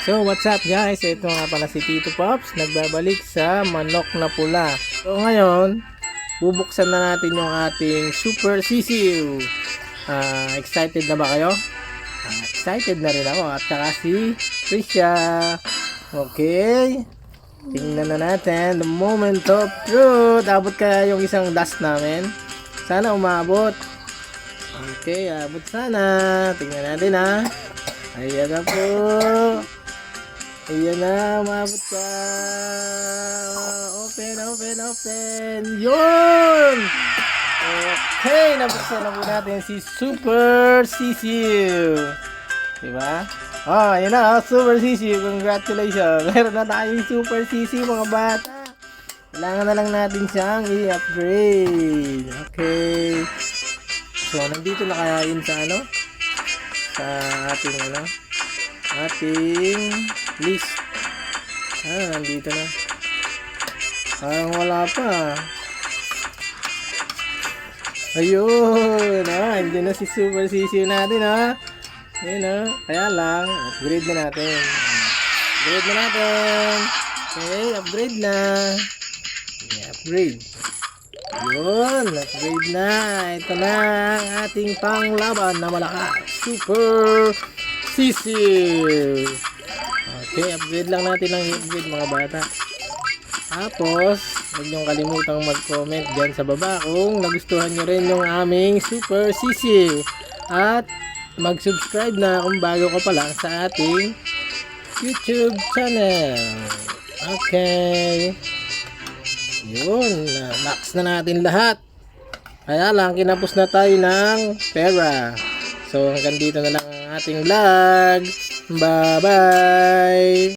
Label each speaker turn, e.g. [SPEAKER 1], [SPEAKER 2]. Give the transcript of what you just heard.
[SPEAKER 1] So what's up guys, ito nga pala si Tito Pops, nagbabalik sa manok na pula. So ngayon, bubuksan na natin yung ating super sisiw. Excited na ba kayo? Excited na rin ako at saka si Trisha. Okay, tingnan na natin the moment of truth. Abot kaya yung isang dust namin? Sana umabot. Okay, abot sana. Tingnan natin ha. Ayan na po. Ayan na, umabot ka. Open, open, open. Yun! Okay, nabuksan na po natin si Super Sisiw. Diba? Ayan na, Super Sisiw. Congratulations. Meron na tayong Super Sisiw, mga bata. Kailangan na lang natin siyang i-upgrade. Okay. So, nandito na kaya yun sa ano? Sa ating ating list. Nandito na. Parang wala pa. Ayun, hindi na si Super Sisiw natin Ayun kaya lang, upgrade na natin. Upgrade na natin. Okay, upgrade na. Upgrade. Yun, upgrade na. Ito na ang ating panglaban na malakas. Super Sisiw. Okay, upgrade lang natin ang upgrade mga bata. Tapos, huwag niyong kalimutang mag-comment dyan sa baba kung nagustuhan nyo rin yung aming Super Sisiw. At mag-subscribe na kung bago ka pa lang sa ating YouTube channel. Okay. Yun, max na natin lahat. Kaya lang, kinapos na tayo ng pera. So, hanggang dito na lang ang ating vlog. Bye-bye!